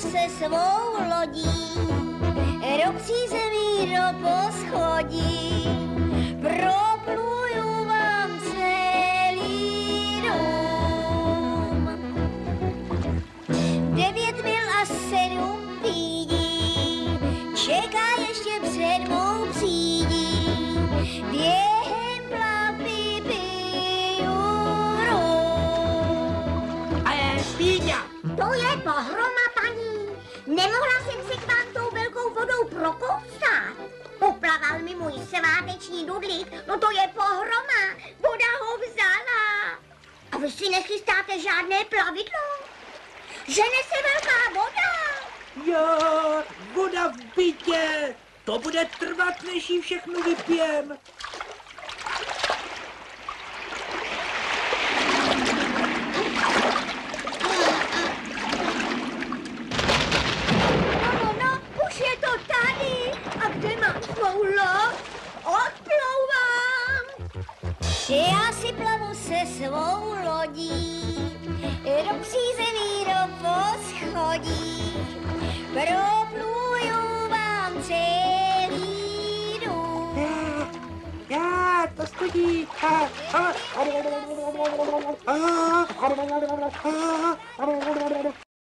se svou lodí, do přízemí do poschodí, propluju vám celý dům. 9 mil a 7 pídí, čeká ještě před mou přídí, během plavby piju rum. Ale Píňa! To je pohroma, paní. Nemohla jsem se k vám tou velkou vodou prokousat. Poplaval mi můj sváteční dudlík, no to je pohroma. Voda ho vzala. A vy si nechystáte žádné plavidlo? Žene se velká voda. Jo, voda v bytě! To bude trvat, než jí všechno vypijem. No, už je to tady. A kde mám svou loď? Odplouvám. Já si plavu se svou lodí, do přízemí do poschodí, propluju vám celý dům. Já, to studí.